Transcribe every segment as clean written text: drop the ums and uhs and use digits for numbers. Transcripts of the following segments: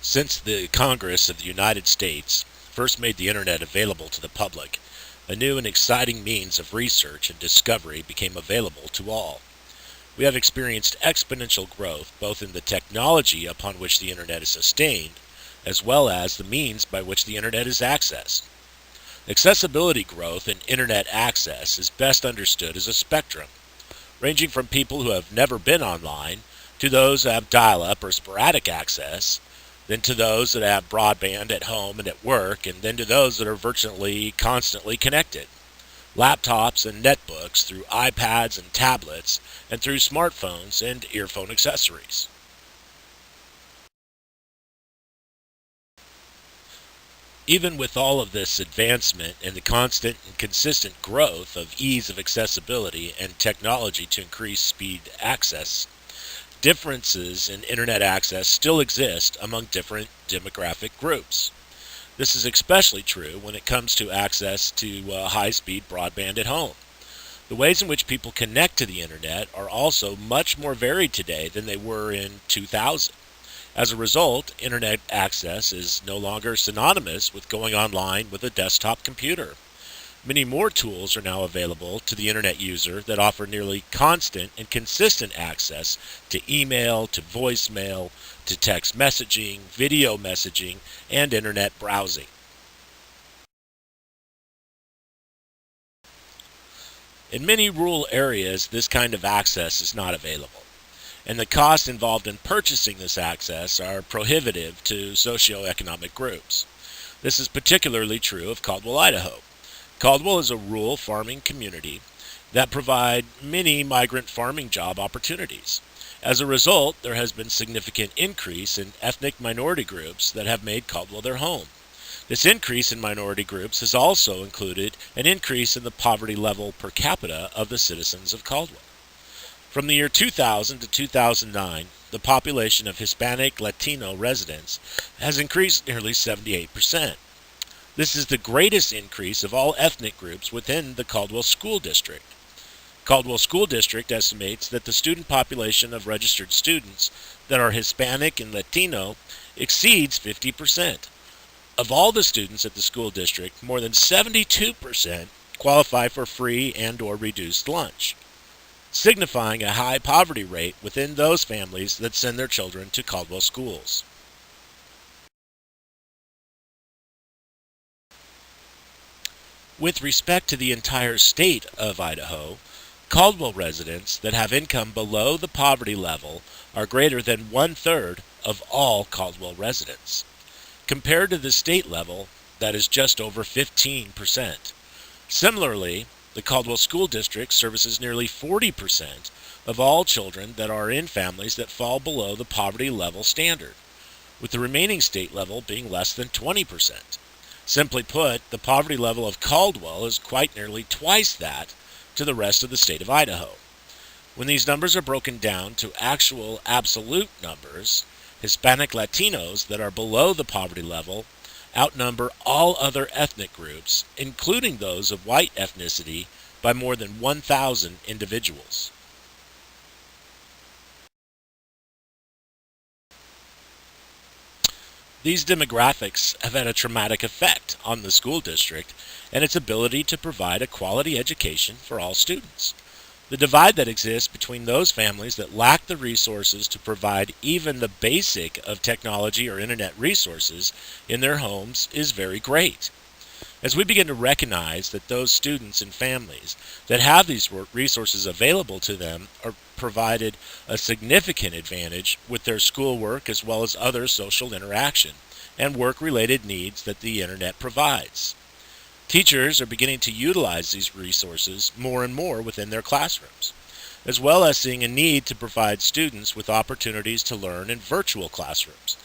Since the Congress of the United States first made the Internet available to the public, a new and exciting means of research and discovery became available to all. We have experienced exponential growth both in the technology upon which the Internet is sustained, as well as the means by which the Internet is accessed. Accessibility growth in Internet access is best understood as a spectrum, ranging from people who have never been online to those who have dial-up or sporadic access, then to those that have broadband at home and at work, and then to those that are virtually constantly connected. Laptops and netbooks through iPads and tablets, and through smartphones and earphone accessories. Even with all of this advancement and the constant and consistent growth of ease of accessibility and technology to increase speed access, differences in Internet access still exist among different demographic groups. This is especially true when it comes to access to high-speed broadband at home. The ways in which people connect to the Internet are also much more varied today than they were in 2000. As a result, Internet access is no longer synonymous with going online with a desktop computer. Many more tools are now available to the Internet user that offer nearly constant and consistent access to email, to voicemail, to text messaging, video messaging, and Internet browsing. In many rural areas, this kind of access is not available, and the costs involved in purchasing this access are prohibitive to socioeconomic groups. This is particularly true of Caldwell, Idaho. Caldwell is a rural farming community that provide many migrant farming job opportunities. As a result, there has been significant increase in ethnic minority groups that have made Caldwell their home. This increase in minority groups has also included an increase in the poverty level per capita of the citizens of Caldwell. From the year 2000 to 2009, the population of Hispanic Latino residents has increased nearly 78%. This is the greatest increase of all ethnic groups within the Caldwell School District. Caldwell School District estimates that the student population of registered students that are Hispanic and Latino exceeds 50%. Of all the students at the school district, more than 72% qualify for free and/or reduced lunch, signifying a high poverty rate within those families that send their children to Caldwell schools. With respect to the entire state of Idaho, Caldwell residents that have income below the poverty level are greater than 1/3 of all Caldwell residents. Compared to the state level, that is just over 15%. Similarly, the Caldwell School District services nearly 40% of all children that are in families that fall below the poverty level standard, with the remaining state level being less than 20%. Simply put, the poverty level of Caldwell is quite nearly twice that to the rest of the state of Idaho. When these numbers are broken down to actual absolute numbers, Hispanic Latinos that are below the poverty level outnumber all other ethnic groups, including those of white ethnicity, by more than 1,000 individuals. These demographics have had a traumatic effect on the school district and its ability to provide a quality education for all students. The divide that exists between those families that lack the resources to provide even the basic of technology or internet resources in their homes is very great. As we begin to recognize that those students and families that have these resources available to them are provided a significant advantage with their schoolwork as well as other social interaction and work-related needs that the internet provides. Teachers are beginning to utilize these resources more and more within their classrooms, as well as seeing a need to provide students with opportunities to learn in virtual classrooms.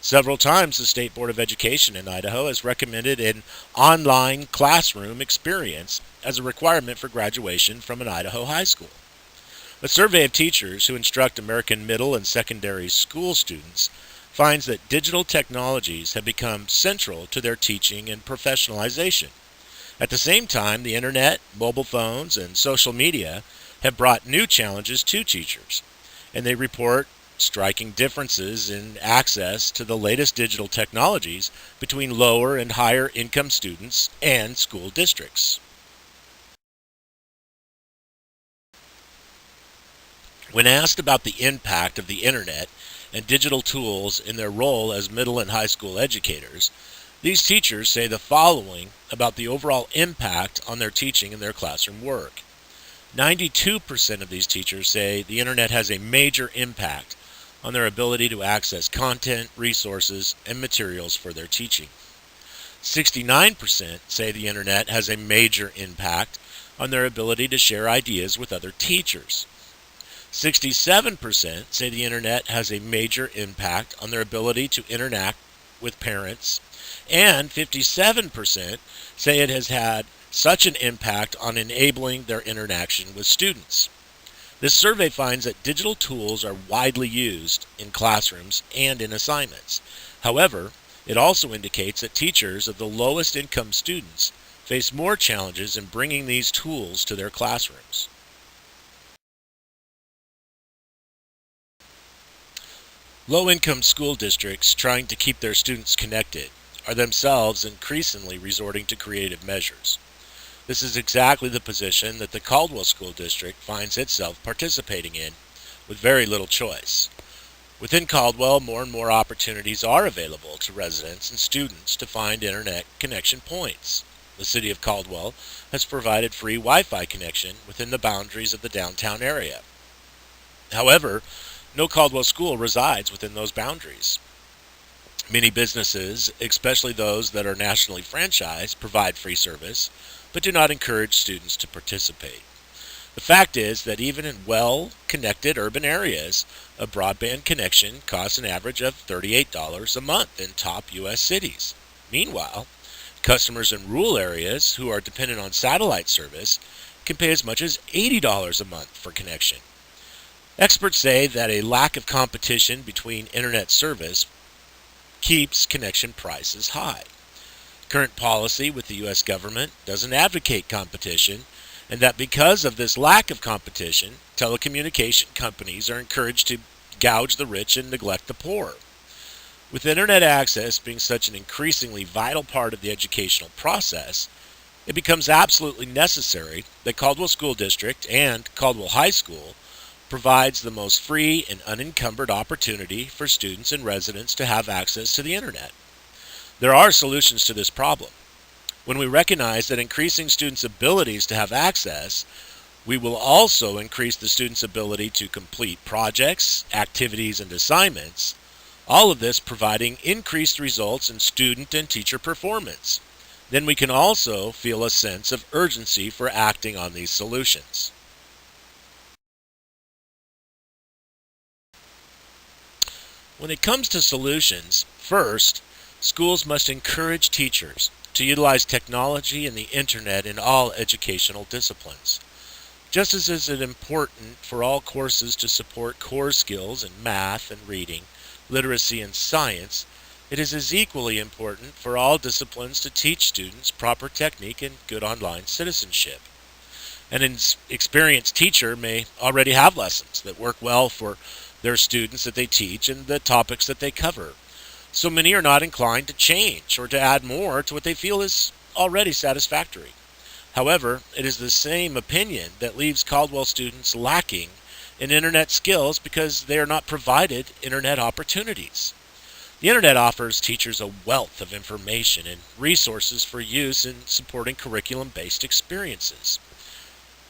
Several times the State Board of Education in Idaho has recommended an online classroom experience as a requirement for graduation from an Idaho high school. A survey of teachers who instruct American middle and secondary school students finds that digital technologies have become central to their teaching and professionalization. At the same time, the internet, mobile phones, and social media have brought new challenges to teachers, and they report striking differences in access to the latest digital technologies between lower and higher income students and school districts. When asked about the impact of the internet and digital tools in their role as middle and high school educators, these teachers say the following about the overall impact on their teaching and their classroom work. 92% of these teachers say the internet has a major impact on their ability to access content, resources, and materials for their teaching. 69% say the internet has a major impact on their ability to share ideas with other teachers. 67% say the internet has a major impact on their ability to interact with parents, and 57% say it has had such an impact on enabling their interaction with students. This survey finds that digital tools are widely used in classrooms and in assignments. However, it also indicates that teachers of the lowest income students face more challenges in bringing these tools to their classrooms. Low-income school districts trying to keep their students connected are themselves increasingly resorting to creative measures. This is exactly the position that the Caldwell School District finds itself participating in, with very little choice. Within Caldwell, more and more opportunities are available to residents and students to find internet connection points. The City of Caldwell has provided free Wi-Fi connection within the boundaries of the downtown area. However, no Caldwell school resides within those boundaries. Many businesses, especially those that are nationally franchised, provide free service, but do not encourage students to participate. The fact is that even in well-connected urban areas, a broadband connection costs an average of $38 a month in top U.S. cities. Meanwhile, customers in rural areas who are dependent on satellite service can pay as much as $80 a month for connection. Experts say that a lack of competition between internet service keeps connection prices high. Current policy with the U.S. government doesn't advocate competition, and that because of this lack of competition, telecommunication companies are encouraged to gouge the rich and neglect the poor. With internet access being such an increasingly vital part of the educational process, it becomes absolutely necessary that Caldwell School District and Caldwell High School provides the most free and unencumbered opportunity for students and residents to have access to the internet. There are solutions to this problem. When we recognize that increasing students' abilities to have access, we will also increase the students' ability to complete projects, activities, and assignments, all of this providing increased results in student and teacher performance. Then we can also feel a sense of urgency for acting on these solutions. When it comes to solutions, first, schools must encourage teachers to utilize technology and the internet in all educational disciplines. Just as it is important for all courses to support core skills in math and reading, literacy and science, it is as equally important for all disciplines to teach students proper technique and good online citizenship. An experienced teacher may already have lessons that work well for their students that they teach and the topics that they cover. So many are not inclined to change or to add more to what they feel is already satisfactory. However, it is the same opinion that leaves Caldwell students lacking in internet skills because they are not provided internet opportunities. The internet offers teachers a wealth of information and resources for use in supporting curriculum-based experiences.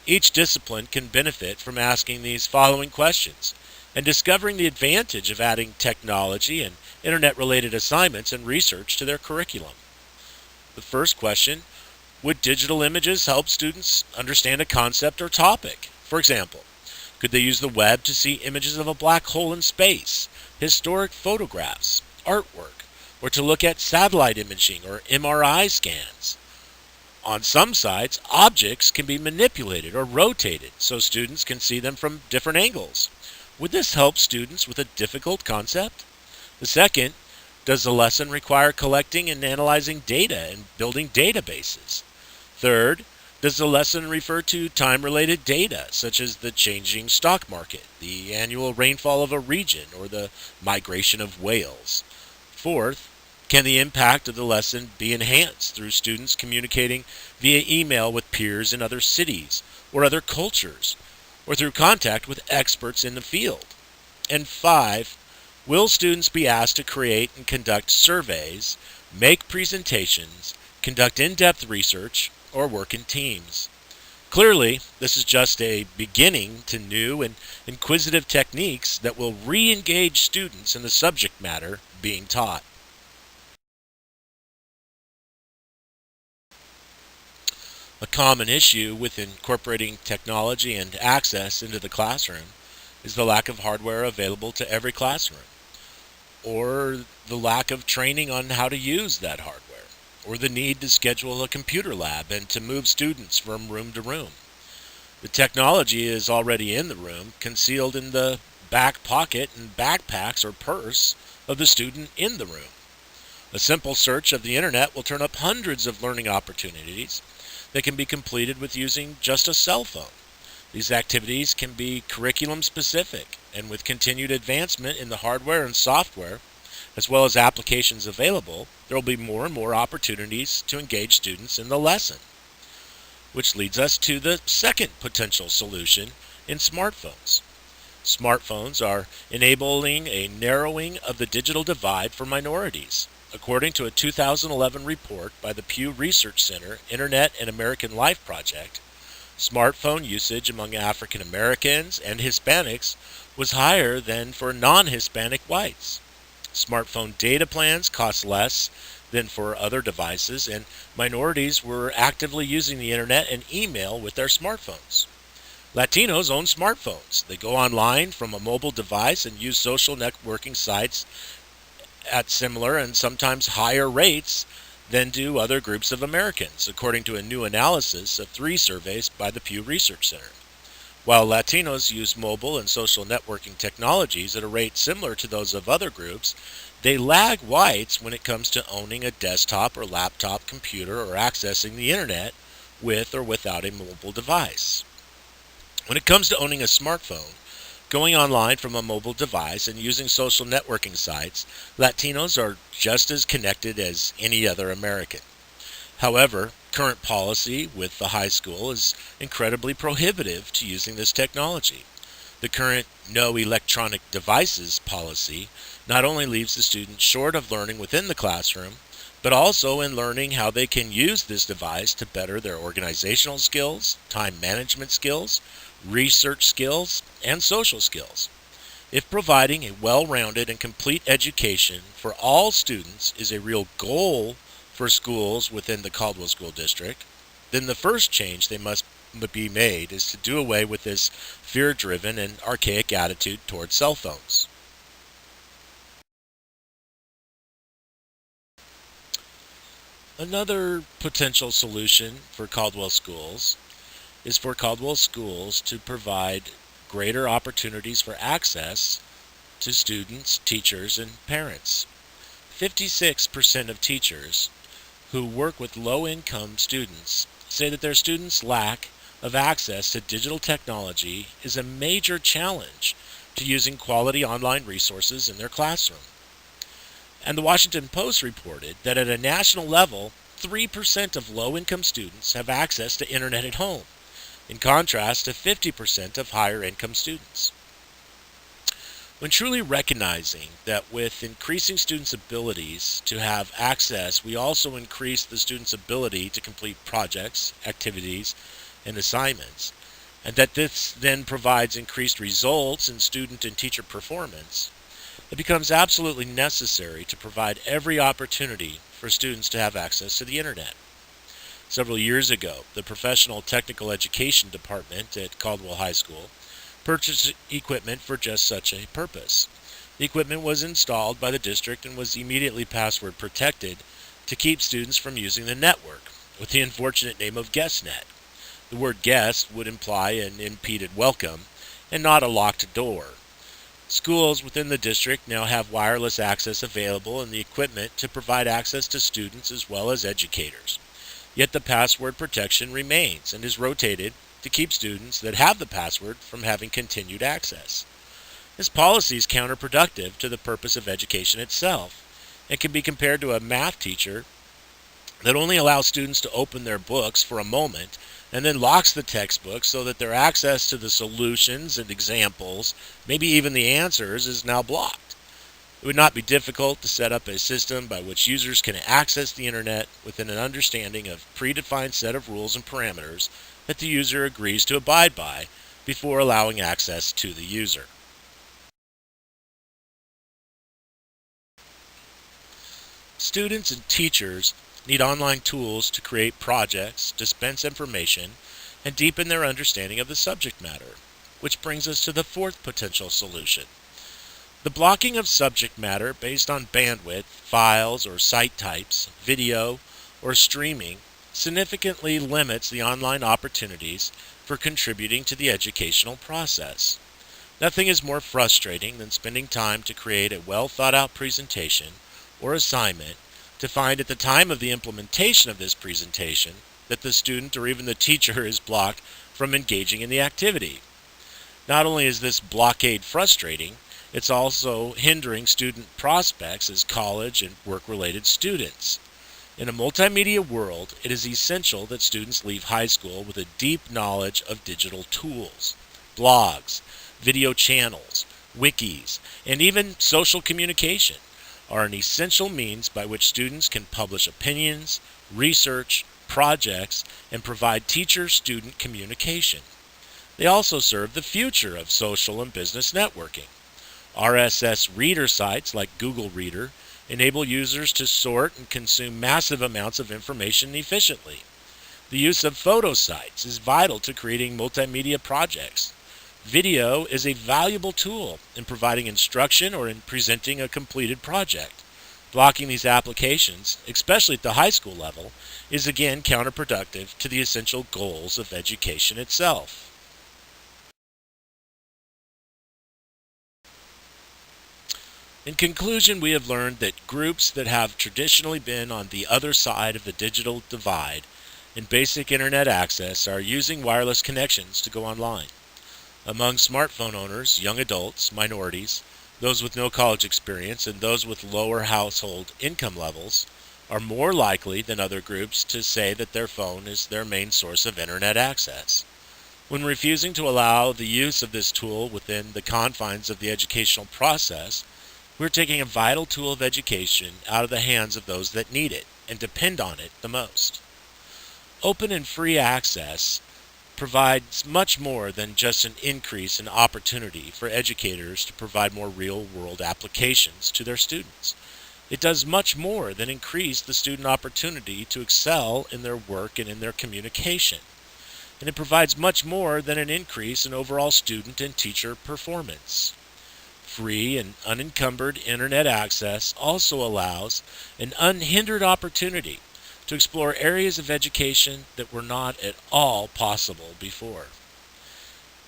Each discipline can benefit from asking these following questions and discovering the advantage of adding technology and internet-related assignments and research to their curriculum. The first question, would digital images help students understand a concept or topic? For example, could they use the web to see images of a black hole in space, historic photographs, artwork, or to look at satellite imaging or MRI scans? On some sites, objects can be manipulated or rotated so students can see them from different angles. Would this help students with a difficult concept? The second, does the lesson require collecting and analyzing data and building databases? Third, Does the lesson refer to time-related data, such as the changing stock market, the annual rainfall of a region, or the migration of whales? Fourth, can the impact of the lesson be enhanced through students communicating via email with peers in other cities or other cultures, or through contact with experts in the field? And five, will students be asked to create and conduct surveys, make presentations, conduct in-depth research, or work in teams? Clearly, this is just a beginning to new and inquisitive techniques that will re-engage students in the subject matter being taught. A common issue with incorporating technology and access into the classroom is the lack of hardware available to every classroom, or the lack of training on how to use that hardware, or the need to schedule a computer lab and to move students from room to room. The technology is already in the room, concealed in the back pocket and backpacks or purse of the student in the room. A simple search of the internet will turn up hundreds of learning opportunities that can be completed with using just a cell phone. These activities can be curriculum specific, and with continued advancement in the hardware and software, as well as applications available, there will be more and more opportunities to engage students in the lesson. Which leads us to the second potential solution in smartphones. Smartphones are enabling a narrowing of the digital divide for minorities. According to a 2011 report by the Pew Research Center Internet and American Life Project, smartphone usage among African Americans and Hispanics was higher than for non-Hispanic whites. Smartphone data plans cost less than for other devices, and minorities were actively using the internet and email with their smartphones. Latinos own smartphones. They go online from a mobile device and use social networking sites at similar and sometimes higher rates than do other groups of Americans, according to a new analysis of 3 surveys by the Pew Research Center. While Latinos use mobile and social networking technologies at a rate similar to those of other groups, they lag whites when it comes to owning a desktop or laptop computer or accessing the internet with or without a mobile device. When it comes to owning a smartphone, going online from a mobile device and using social networking sites, Latinos are just as connected as any other American. However, current policy with the high school is incredibly prohibitive to using this technology. The current no electronic devices policy not only leaves the student short of learning within the classroom, but also in learning how they can use this device to better their organizational skills, time management skills, research skills, and social skills. If providing a well-rounded and complete education for all students is a real goal for schools within the Caldwell School District, then the first change they must be made is to do away with this fear-driven and archaic attitude towards cell phones. Another potential solution for Caldwell schools is for Caldwell schools to provide greater opportunities for access to students, teachers, and parents. 56% of teachers who work with low-income students say that their students' lack of access to digital technology is a major challenge to using quality online resources in their classroom. And the Washington Post reported that at a national level, 3% of low-income students have access to internet at home, in contrast to 50% of higher-income students. When truly recognizing that with increasing students' abilities to have access, we also increase the students' ability to complete projects, activities, and assignments, and that this then provides increased results in student and teacher performance, it becomes absolutely necessary to provide every opportunity for students to have access to the internet. Several years ago, the Professional Technical Education Department at Caldwell High School purchased equipment for just such a purpose. The equipment was installed by the district and was immediately password protected to keep students from using the network, with the unfortunate name of GuestNet. The word guest would imply an impeded welcome and not a locked door. Schools within the district now have wireless access available and the equipment to provide access to students as well as educators. yet the password protection remains and is rotated to keep students that have the password from having continued access. This policy is counterproductive to the purpose of education itself and can be compared to a math teacher that only allows students to open their books for a moment and then locks the textbook so that their access to the solutions and examples, maybe even the answers, is now blocked. It would not be difficult to set up a system by which users can access the internet within an understanding of a predefined set of rules and parameters that the user agrees to abide by before allowing access to the user. Students and teachers need online tools to create projects, dispense information, and deepen their understanding of the subject matter, which brings us to the fourth potential solution. The blocking of subject matter based on bandwidth, files or site types, video, or streaming significantly limits the online opportunities for contributing to the educational process. Nothing is more frustrating than spending time to create a well-thought-out presentation or assignment to find at the time of the implementation of this presentation that the student or even the teacher is blocked from engaging in the activity. Not only is this blockade frustrating, it's also hindering student prospects as college and work-related students. In a multimedia world, it is essential that students leave high school with a deep knowledge of digital tools, blogs, video channels, wikis, and even social communication are an essential means by which students can publish opinions, research, projects, and provide teacher-student communication. They also serve the future of social and business networking. RSS reader sites like Google Reader enable users to sort and consume massive amounts of information efficiently. The use of photo sites is vital to creating multimedia projects. Video is a valuable tool in providing instruction or in presenting a completed project. Blocking these applications, especially at the high school level, is again counterproductive to the essential goals of education itself. In conclusion, we have learned that groups that have traditionally been on the other side of the digital divide in basic internet access are using wireless connections to go online. Among smartphone owners, young adults, minorities, those with no college experience, and those with lower household income levels are more likely than other groups to say that their phone is their main source of internet access. When refusing to allow the use of this tool within the confines of the educational process, we're taking a vital tool of education out of the hands of those that need it and depend on it the most. Open and free access provides much more than just an increase in opportunity for educators to provide more real-world applications to their students. It does much more than increase the student opportunity to excel in their work and in their communication. And it provides much more than an increase in overall student and teacher performance. Free and unencumbered internet access also allows an unhindered opportunity to explore areas of education that were not at all possible before.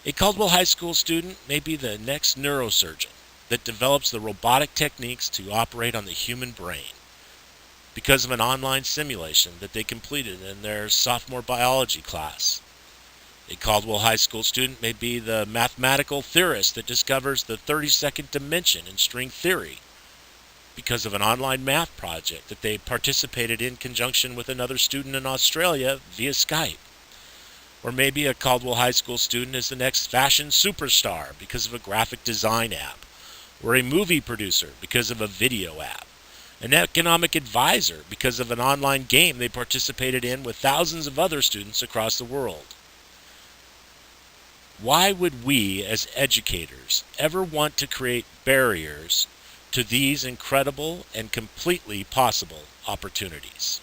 A Caldwell High School student may be the next neurosurgeon that develops the robotic techniques to operate on the human brain because of an online simulation that they completed in their sophomore biology class. A Caldwell High School student may be the mathematical theorist that discovers the 32nd dimension in string theory because of an online math project that they participated in conjunction with another student in Australia via Skype. Or maybe a Caldwell High School student is the next fashion superstar because of a graphic design app, or a movie producer because of a video app, an economic advisor because of an online game they participated in with thousands of other students across the world. Why would we as educators ever want to create barriers to these incredible and completely possible opportunities?